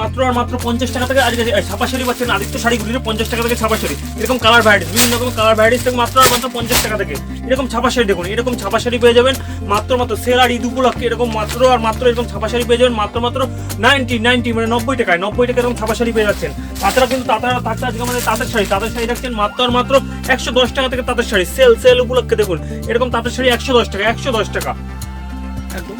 মাত্র আর মাত্র 50 টাকা থেকে। আজকে ছাপা শাড়ি পাচ্ছেন আদিত্য শাড়িগুলির 50 টাকা থেকে ছাপা শাড়ি, এরকম কালার ভ্যারাইটিস, বিভিন্ন রকম কালার ভ্যারাইটিস থেকে মাত্র আর মাত্র 50 টাকা থেকে এরকম ছাপা শাড়ি। দেখুন এরকম ছাপা শাড়ি পেয়ে যাবেন মাত্র সেল আর ঈদ উপলক্ষে এরকম মাত্র আর মাত্র এরকম ছাপা শাড়ি পেয়ে যাবেন মাত্র 90 মানে 90 টাকায় এরকম ছাপা শাড়ি পেয়ে যাচ্ছেন। তাছাড়া কিন্তু থাকছে আজকে আমাদের তাঁতের শাড়ি রাখছেন মাত্র আর মাত্র 110 টাকা থেকে। তাঁতের শাড়ি সেল উপলক্ষে দেখুন এরকম তাঁতের শাড়ি 110 টাকা একদম।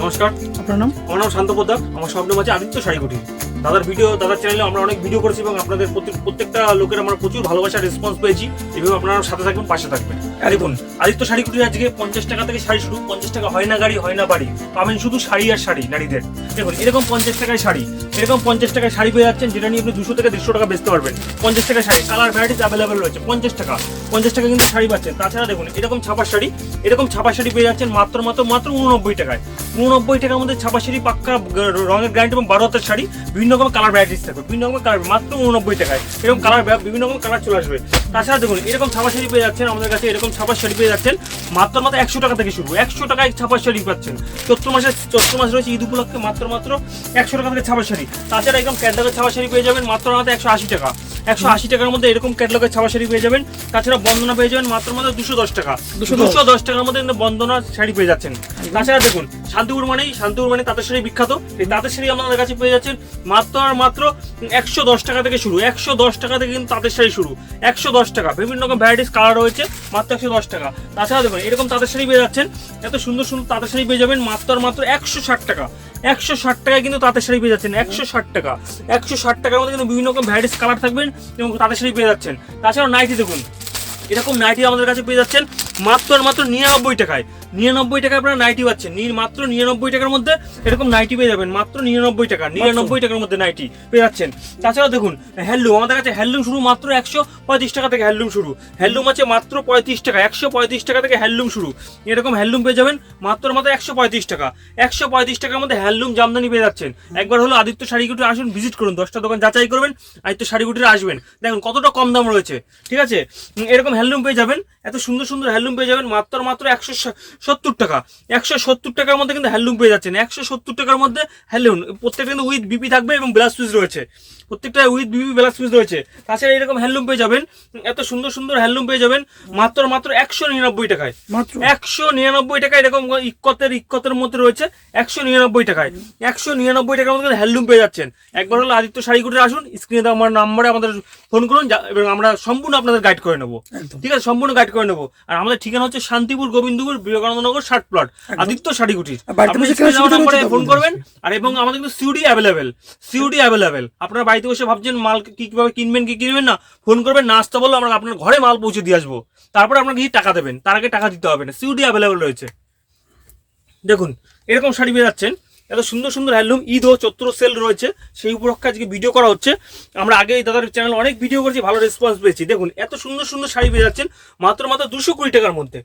নমস্কার, আপনার নাম? আমার নাম শান্ত পোদ্দার, আমার সব নাম আছে আদিত্য শাড়িকুটি। দাদার চ্যানেলে আমরা অনেক ভিডিও করেছি এবং আপনাদের প্রত্যেকটা লোকের আমরা প্রচুর ভালোবাসার রেসপন্স পেয়েছি এবং আপনারা সাথে থাকবেন, পাশে থাকবেন। দেখুন আদিত্য শাড়িকুটি আজকে 50 টাকা থেকে শাড়ি শুরু। 50 টাকা হয় না গাড়ি হয় না বাড়ি, পাবেন শুধু শাড়ি আর শাড়ি নারীদের। দেখুন এরকম 50 টাকায় শাড়ি, এরকম 50 টাকায় শাড়ি পেয়ে যাচ্ছেন যেটা নিয়ে আপনি 200 থেকে 150 টাকা বেচতে পারবেন। 50 টাকায় শাড়ি, কালার ভ্যারাইটিস অ্যাভেলেবেল রয়েছে। 50 টাকা কিন্তু শাড়ি পাচ্ছেন। তাছাড়া দেখুন এরকম ছাপা শাড়ি পেয়ে যাচ্ছেন মাত্র 89 টাকায়। 89 টাকার মধ্যে ছাপা শাড়ি, পাক্কা রঙের গ্যারান্টি এবং 12 হাতের শাড়ি, বিভিন্ন রকম কালার ভ্যারাইটিস থাকবে, বিভিন্ন রকম কালার মাত্র 89 টাকায় এরকম কালার, বিভিন্ন রকম কালার চলে আসবে। তাছাড়া দেখুন এরকম ছাপা শাড়ি পেয়ে যাচ্ছেন আমাদের কাছে, এরকম ছাপা শাড়ি পেয়ে যাচ্ছেন মাত্র 100 টাকা থেকে শুরু। 100 টাকায় ছাপা শাড়ি পাচ্ছেন। চৈত্র মাস রয়েছে ঈদ উপলক্ষে মাত্র 100 টাকা থেকে ছাপা শাড়ি। তাছাড়া এরকম ক্যাটলগের ছাপা শাড়ি পেয়ে যাবেন মাত্র 180 টাকা। 180 টাকার মধ্যে এরকম ক্যাটলগের ছাপা শাড়ি পেয়ে যাবেন। তাছাড়া বন্দনা পেয়ে যাবেন মাত্র 210 টাকা। 210 টাকার মধ্যে বন্দনা শাড়ি পেয়ে যাচ্ছেন। তাছাড়া দেখুন শান্তিপুর মানে তাঁতের শাড়ি বিখ্যাত, এই তাঁতের শাড়ি আমাদের কাছে পেয়ে যাচ্ছেন মাত্র 110 টাকা থেকে শুরু। 110 টাকা থেকে কিন্তু তাঁতের শাড়ি শুরু। 110 টাকা, বিভিন্ন রকম ভ্যারাইটিস কালার রয়েছে মাত্র 110 টাকা। তাছাড়া দেখুন এরকম তাঁতের শাড়ি পেয়ে যাচ্ছেন, এত সুন্দর তাঁতের শাড়ি পেয়ে যাবেন মাত্র 160 টাকা। 160 টাকায় কিন্তু তাঁতের শাড়ি পেয়ে যাচ্ছেন। 160 টাকা, 160 টাকার মধ্যে কিন্তু বিভিন্ন রকম ভ্যারাইটিস কালার থাকবেন এবং তাঁতের শাড়ি পেয়ে যাচ্ছেন। তাছাড়া নাইটি দেখুন এরকম নাইটি আমাদের কাছে পেয়ে যাচ্ছেন মাত্র 99 টাকায়। 99 টাকায় আপনারা নাইটি পাচ্ছেন। মাত্র 99 টাকার মধ্যে এরকম নাইটি পেয়ে যাবেন মাত্র 99 টাকা। 99 টাকার মধ্যে নাইটি পেয়ে যাচ্ছেন। তাছাড়া দেখুন হ্যান্ডলুম আমাদের কাছে, হ্যান্ডলুম শুরু মাত্র 135 টাকা থেকে। হ্যান্ডলুম আছে মাত্র 35 টাকা। 135 টাকা থেকে হ্যান্ডলুম শুরু। এরকম হ্যান্ডলুম পেয়ে যাবেন মাত্র 135 টাকা। 135 টাকার মধ্যে হ্যান্ডলুম জামদানি পেয়ে যাচ্ছেন। একবার হলো আদিত্য শাড়িকুটি আসুন, ভিজিট করুন, 10টা দোকান যাচাই করবেন, আদিত্য শাড়িকুটিতে আসবেন, দেখুন কতটা কম দাম রয়েছে। ঠিক আছে, এরকম হ্যান্ডলুম পেয়ে যাবেন, এত সুন্দর হ্যান্ডলুম পেয়ে যাবেন মাত্র 170 টাকা। 170 টাকার মধ্যে কিন্তু হ্যান্ডলুম পেয়ে যাচ্ছেন। 170 টাকার মধ্যে হ্যান্ডলুম, প্রত্যেকটা কিন্তু উইথ বিপি থাকবে এবং ব্লাউজ পিস রয়েছে, প্রত্যেকটা উইথ বিপি ব্লাউজ পিস রয়েছে। তাছাড়া এরকম হ্যান্ডলুম পেয়ে যাবেন, এত সুন্দর হ্যান্ডলুম পেয়ে যাবেন মাত্র 199 টাকায়। 199 টাকায় এরকম ইক্কতের মধ্যে রয়েছে 199 টাকায়। 199 টাকার মধ্যে হ্যান্ডলুম পেয়ে যাচ্ছেন। একবার হলো আদিত্য শাড়িকুটিতে আসুন, স্ক্রিনে দেওয়া আমার নাম্বারে আমাদের ফোন করুন এবং আমরা সম্পূর্ণ আপনাদের গাইড করে নেবো। ঠিক আছে, সম্পূর্ণ গাইড করে নেবো। আর আমাদের ঠিকানা হচ্ছে শান্তিপুর, গোবিন্দপুর, বিবেকানন্দনগর 60 প্লট, আদিত্য শাড়িকুটির। নাম্বারে ফোন করবেন। আর এবং আমাদের কিন্তু সিউডি অ্যাভেলেবেল। আপনারা বাড়িতে বসে ভাবছেন মাল কিভাবে কিনবেন কি কিনবেন না, ফোন করবেন, না আসতে বললো আমরা আপনার ঘরে মাল পৌঁছে দিয়ে আসবো, তারপরে আপনাকে টাকা দেবেন, তার আগে টাকা দিতে হবে না। সিউডি অ্যাভেলেবেল রয়েছে। দেখুন এরকম শাড়ি পেয়ে যাচ্ছেন, এত সুন্দর হ্যান্ডলুম। ঈদ ও চৈত্র সেল রয়েছে, সেই উপলক্ষে আজকে ভিডিও করা হচ্ছে। আমরা আগে দাদার চ্যানেল অনেক ভিডিও করেছি, ভালো রেসপন্স পেয়েছি। দেখুন এত সুন্দর শাড়ি পেয়ে যাচ্ছেন মাত্র 220 টাকার মধ্যে।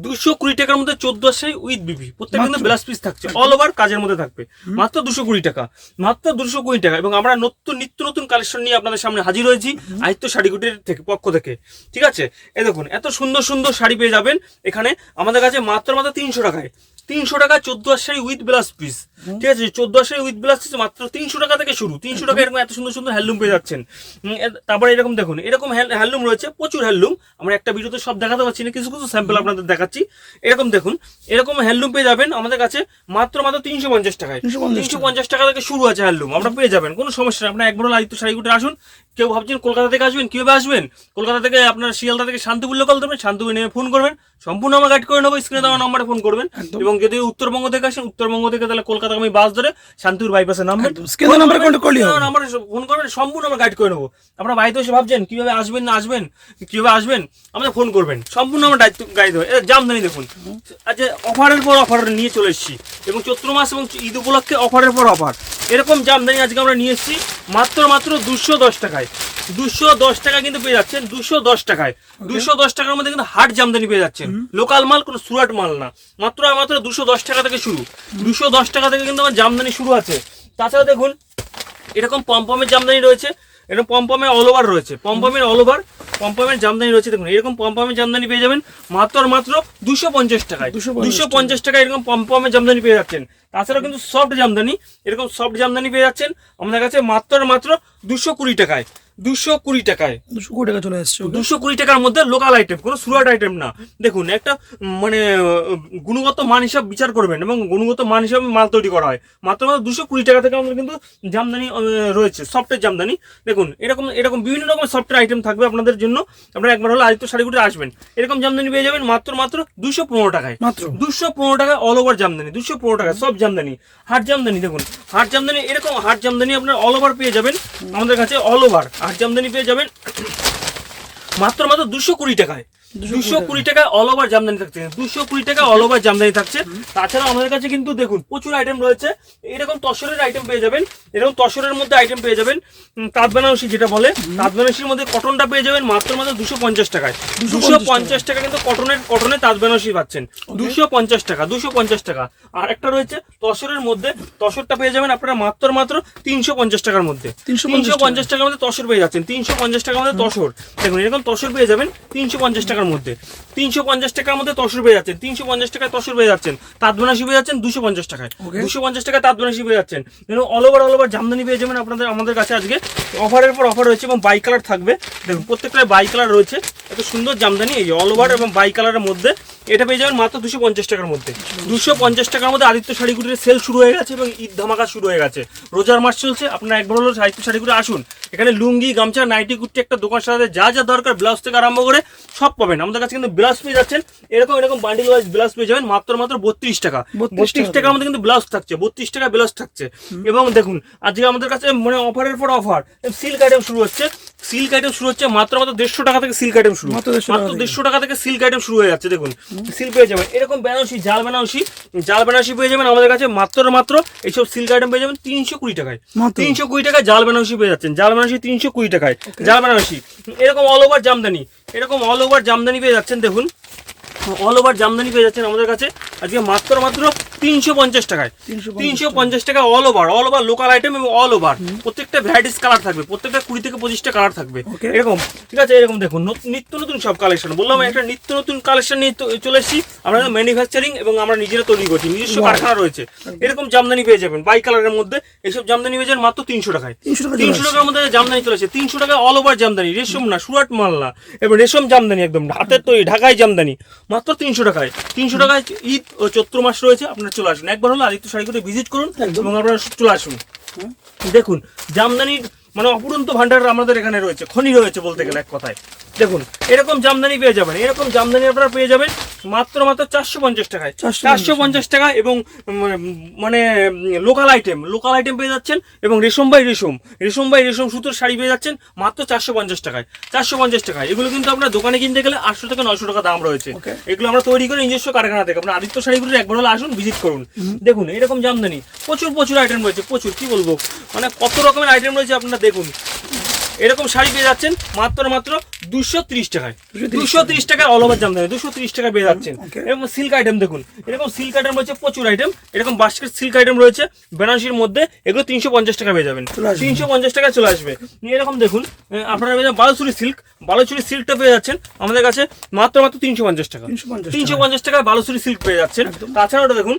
220 টাকার মধ্যে 14 শাড়ি উইথ বিপি, প্রত্যেকটা কিন্তু ব্লাউজ পিস থাকছে, অল ওভার কাজের মধ্যে থাকবে। মাত্র 220 টাকা, মাত্র 220 টাকা। এবং আমরা নিত্য নতুন কালেকশন নিয়ে আপনাদের সামনে হাজির হয়েছি আদিত্য শাড়িকুটির পক্ষ থেকে। ঠিক আছে, এই দেখুন এত সুন্দর শাড়ি পেয়ে যাবেন এখানে আমাদের কাছে মাত্র 300 টাকায়। 300 টাকা 14 শাড়ি উইথ ব্লাউজ পিস। ঠিক আছে, 14 শাড়ি উইথ ব্লাউজ পিস মাত্র 300 টাকা থেকে শুরু। 300 টাকা এরকম এত সুন্দর হ্যান্ডলুম পেয়ে যাচ্ছেন। তারপরে এরকম দেখুন এরকম হ্যান্ডলুম রয়েছে, প্রচুর হ্যান্ডলুম। আমরা একটা ভিডিওতে সব দেখাতে পারছি না, কিছু স্যাম্পল আপনাদের দেখাচ্ছি। এরকম দেখুন এরকম হ্যান্ডলুম পেয়ে যাবেন আমাদের কাছে মাত্র 350 টাকায়। 350 টাকা থেকে শুরু আছে হ্যান্ডলুম, আমরা পেয়ে যাবেন, কোনো সমস্যা নেই। আপনার একবার আদিত্য শাড়িকুটি আসুন। কেউ ভাবছেন কলকাতা থেকে আসবেন, কিভাবে আসবেন? কলকাতা থেকে আপনার শিয়ালদা থেকে শান্তিপুর লোকাল দেবেন, শান্তিপুর নেমে ফোন করবেন, সম্পূর্ণ আমরা গাইড করে নেবো। স্ক্রিনে দেওয়া নাম্বারে ফোন করবেন। এবং যদি উত্তরবঙ্গ থেকে আসেন, উত্তরবঙ্গ থেকে তাহলে কলকাতা সাতাগামী বাস ধরে শান্তিপুর বাইপাসে নামবেন, নাম্বারে কন্ট্যাক্ট করলে হবে, নাম্বারে ফোন করবেন, সম্পূর্ণ আমরা গাইড করে নেবো। আপনারা বাড়িতে এসে ভাবছেন কিভাবে আসবেন না আসবেন, কিভাবে আসবেন, আমাদের ফোন করবেন, সম্পূর্ণ আমরা গাইড দেবো। জামদানি দেখুন, আচ্ছা অফারের পর অফার নিয়ে চলে এসেছি, এবং চৈত্র মাস এবং ঈদ উপলক্ষে অফারের পর অফার এরকম জামদানি আজকে আমরা নিয়ে এসেছি মাত্র 210 টাকায়। 210 টাকা কিন্তু পেয়ে যাচ্ছেন, 210 টাকায়। 210 টাকার মধ্যে কিন্তু হাট জামদানি পেয়ে যাচ্ছেন, লোকাল মাল, কোনো সুরাট মাল না, মাত্র 210 টাকা থেকে শুরু। 210 টাকা থেকে কিন্তু আমার জামদানি শুরু আছে। তাছাড়া দেখুন এরকম পমপমের জামদানি রয়েছে, এরকম পমপমের অল ওভার রয়েছে, পমপমের জামদানি রয়েছে। দেখুন এরকম পমপমের জামদানি পেয়ে যাবেন মাত্র 250 টাকায়। 250 টাকায় এরকম পমপমের জামদানি পেয়ে যাচ্ছেন। তাছাড়াও কিন্তু সফট জামদানি, এরকম সফট জামদানি পেয়ে যাচ্ছেন আমাদের কাছে মাত্র 220 টাকায়। 220 টাকায় 220 টাকা চলে আসছে। 220 টাকার মধ্যে লোকাল আইটেম, কোনো সুরাট আইটেম না। দেখুন একটা মানে গুণগত মান হিসাব বিচার করবেন এবং গুণগত মান হিসাবে মাল তৈরি করা হয়। মাত্র 220 টাকা থেকে আমাদের কিন্তু জামদানি রয়েছে, সফটের জামদানি। দেখুন এরকম বিভিন্ন রকমের সফটের আইটেম থাকবে আপনাদের জন্য। আপনারা একবার হলো আদিত্য শাড়িগুটি আসবেন, এরকম জামদানি পেয়ে যাবেন মাত্র 215 টাকায়। মাত্র 215 টাকায় অল ওভার জামদানি, 215 টাকা সব জামদানি। হাট জামদানি দেখুন, হাট জামদানি, এরকম হাট জামদানি আপনার অল ওভার পেয়ে যাবেন আমাদের কাছে, অল ওভার হাট জামদানি পেয়ে যাবেন মাত্র 220 টাকায়। 220 টাকায় অল ওভার জামদানি থাকছে, 220 টাকা অল ওভার জামদানি থাকছে। তাছাড়া আমাদের কাছে কিন্তু দেখুন প্রচুর আইটেম রয়েছে, এরকম তসরের আইটেম পেয়ে যাবেন, এরকম তসরের মধ্যে আইটেম পেয়ে যাবেন। তাঁত বেনারসি যেটা বলে, তাঁত বেনারসির মধ্যে কটনটা পেয়ে যাবেন মাত্র 250 টাকায়। 250 টাকা কিন্তু কটনের তাঁত বেনারসি পাচ্ছেন, 250 টাকা, 250 টাকা। আর একটা রয়েছে তসরের মধ্যে, তসরটা পেয়ে যাবেন আপনারা মাত্র 350 টাকার মধ্যে। 350 টাকার মধ্যে তসর পেয়ে যাচ্ছেন, 350 টাকার মধ্যে তসর। দেখুন এরকম তসর পেয়ে যাবেন 350 টাকার মধ্যে, 350 টাকার মধ্যে তসর পেয়ে যাচ্ছেন, 350 টাকায় তসর পেয়ে যাচ্ছেন। তাঁত বেনারসি পেয়ে যাচ্ছেন 250 টাকায়, 250 টাকায় তাঁত বেনারসি পেয়ে যাচ্ছেন। অল ওভার জামদানি পেয়ে যাবেন আপনাদের আমাদের কাছে আজকে অফারের পর অফার রয়েছে, এবং বাই কালার থাকবে। দেখুন প্রত্যেকটা বাই কালার রয়েছে, এত সুন্দর জামদানি এই অল ওভার এবং বাই কালারের মধ্যে এটা পেয়ে যাবেন মাত্র 250 টাকার মধ্যে। 250 টাকার মধ্যে আদিত্য শাড়িগুটির সেল শুরু হয়ে গেছে এবং ঈদ ধামাকা শুরু হয়ে গেছে, রোজার মাস চলছে। আপনারা একবার হলো আদিত্য শাড়িগুটি আসুন, এখানে লুঙ্গি, গামছা, নাইটি, কুর্তি একটা দোকান সাজাতে যা যা দরকার ব্লাউজ থেকে আরম্ভ করে সব পাবেন আমাদের কাছে। কিন্তু ব্লাউজ পেয়ে যাচ্ছেন এরকম বান্ডিল ওয়াইজ ব্লাউজ পেয়ে যাবেন মাত্র 32 টাকা। 32 টাকার মধ্যে কিন্তু ব্লাউজ থাকছে, 32 টাকা ব্লাউজ থাকছে। এবং দেখুন আজকে আমাদের কাছে মানে অফারের পর অফার, সিল্ক আইটেম শুরু হচ্ছে, সিল্ক আইটেম শুরু হচ্ছে মাত্র 150 টাকা থেকে সিল্ক আইটেম শুরু, মাত্র 150 টাকা থেকে সিল্ক আইটেম শুরু হয়ে যাচ্ছে। দেখুন সিল্ক পেয়ে যাবেন, এরকম বেনারসি, জাল বেনারসি পেয়ে যাবেন আমাদের কাছে মাত্র এইসব সিল্ক আইটেম পেয়ে যাবেন 320 টাকায়। 320 টাকায় জাল বেনারসি পেয়ে যাচ্ছেন, জাল বেনারসি 320 টাকায় জাল বেনারসি। এরকম অল ওভার জামদানি পেয়ে যাচ্ছেন। দেখুন অল ওভার জামদানি পেয়ে যাচ্ছেন আমাদের কাছে আজকে মাত্র 350 টাকায়। 350 টাকা অল ওভার লোকাল আইটেম এবং অল ওভার প্রত্যেকটা ভ্যারাইটিস কালার থাকবে, প্রত্যেকটা 20 থেকে 25টা কালার থাকবে এরকম, ঠিক আছে। এরকম দেখুন নিত্য নতুন সব কালেকশন, বললাম একটা নিত্য নতুন কালেকশন নিয়ে চলে এসেছি। আমরা ম্যানুফ্যাকচারিং এবং আমরা নিজেরা তৈরি করছি, নিজস্ব কারখানা রয়েছে। এরকম জামদানি পেয়ে যাবেন বাই কালারের মধ্যে, এইসব জামদানি পেয়ে যাবেন মাত্র 300 টাকায়। 300 টাকার মধ্যে জামদানি চলে এসেছে, 300 টাকায় অল ওভার জামদানি, রেশম না, সুরাট মাল না, এবং রেশম জামদানি একদম হাতের তৈরি ঢাকাই জামদানি মাত্র 300 টাকায়। 300 টাকায় ঈদ ও চৈত্র মাস রয়েছে, আপনারা চলে আসুন একবার হলো আদিত্য শাড়িগুটি ভিজিট করুন এবং আপনারা চলে আসুন। দেখুন জামদানির মানে অপুরন্ত ভান্ডার আমাদের এখানে রয়েছে, খনি রয়েছে বলতে গেলে এক কথায়। দেখুন এরকম জামদানি পেয়ে যাবেন, এরকম জামদানি আপনারা পেয়ে যাবেন মাত্র 450 টাকায়, 450 টাকা। এবং মানে লোকাল আইটেম পেয়ে যাচ্ছেন, এবং রেশম বাই রেশম সুতোর শাড়ি পেয়ে যাচ্ছেন মাত্র 450 টাকায়, 450 টাকায়। এগুলো কিন্তু আপনার দোকানে কিনতে গেলে 800 থেকে 900 টাকা দাম রয়েছে। এগুলো আমরা তৈরি করে নিজস্ব কারখানা থেকে। আপনার আদিত্য শাড়িগুলো একবার হলে আসুন, ভিজিট করুন। দেখুন এরকম জামদানি প্রচুর আইটেম রয়েছে, প্রচুর কি বলবো, মানে কত রকমের আইটেম রয়েছে আপনারা দেখুন। এরকম শাড়ি পেয়ে যাচ্ছেন মাত্র 230 টাকায়, 230 টাকায় অল ওভার জামদানি 230 টাকা পেয়ে যাচ্ছেন। এরকম সিল্ক আইটেম দেখুন, এরকম সিল্ক আইটেম রয়েছে প্রচুর আইটেম, এরকম বাস্কেট সিল্ক আইটেম রয়েছে বেনারসির মধ্যে, এগুলো 350 টাকা পেয়ে যাবেন, 350 টাকায় চলে আসবে। এরকম দেখুন আপনারা পেয়ে যাবেন বালুচুরি সিল্কটা পেয়ে যাচ্ছেন আমাদের কাছে মাত্র 350 টাকা, 350 টাকায় বালুচুরি সিল্ক পেয়ে যাচ্ছেন। তাছাড়া দেখুন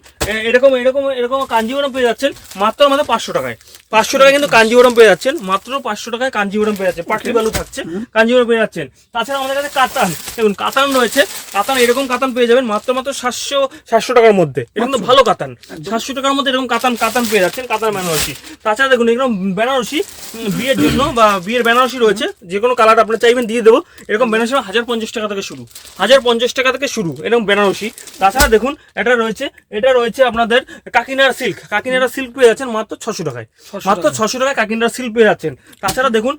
এরকম কাঞ্জিবরম পেয়ে যাচ্ছেন মাত্র 500 টাকায়, 500 টাকায় কিন্তু কাঞ্জিবরম পেয়ে যাচ্ছেন, মাত্র 500 টাকায় কাঞ্জিবরম পেয়ে যাচ্ছে, পাটলি বালু থাকছে, কাঞ্জিবরম পেয়ে যাচ্ছেন। যাচ্ছেন। তাছাড়া আমাদের কাছে কাতান, দেখুন কাতান রয়েছে, কাতান এরকম কাতান পেয়ে যাবেন মাত্র 700 টাকার মধ্যে। এরকম তো ভালো কাতান, 700 টাকার মধ্যে এরকম কাতান পেয়ে যাচ্ছেন, কাতান বেনারসি। তাছাড়া দেখুন এরকম বেনারসি বিয়ের জন্য বা বিয়ের বেনারসি রয়েছে, যে কোনো কালার আপনি চাইবেন দিয়ে দেবো। এরকম বেনারসি 1050 টাকা থেকে শুরু, 1050 টাকা থেকে শুরু এরকম বেনারসি। তাছাড়া দেখুন এটা রয়েছে আপনাদের কাকিনাড়া সিল্ক পেয়ে যাচ্ছেন মাত্র 600 টাকায়, মাত্র 600 টাকায় কাকিনাড়া সিল্ক পেয়ে যাচ্ছেন। তাছাড়া দেখুন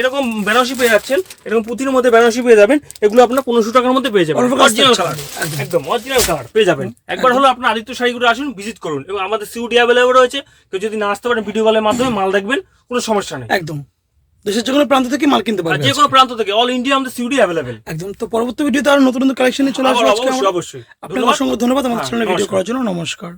এরকম বেনারসি পেয়ে যাচ্ছেন, এরকম পুঁথির মধ্যে বেনারসি পেয়ে যাবেন। এগুলো আপনার 1500 টাকার মধ্যে পেয়ে যাবেন, অরিজিনাল কালার, একদম অরিজিনাল কালার পেয়ে যাবেন। একবার হলো আপনার আদিত্য শাড়িগুলো আসুন, ভিজিট করুন, এবং আমাদের সিউডি অ্যাভেলেবল রয়েছে। কেউ যদি না আসতে পারেন ভিডিও কলের মাধ্যমে মাল দেখবেন, কোনো সমস্যা নেই। একদম দেশের যে কোনো প্রান্ত থেকে মাল কিনতে পারবে, যে কোনো প্রান্ত থেকে, অল ইন্ডিয়া আমাদের সিউডি অ্যাভেলেবল। একদম। তো পরবর্তী ভিডিওতে আরো নতুন নতুন কালেকশন নিয়ে চলে আসবো। অবশ্যই আপনাকে অসংখ্য ধন্যবাদ আমাদের চ্যানেলে ভিডিও নমস্কার। করার জন্য। নমস্কার।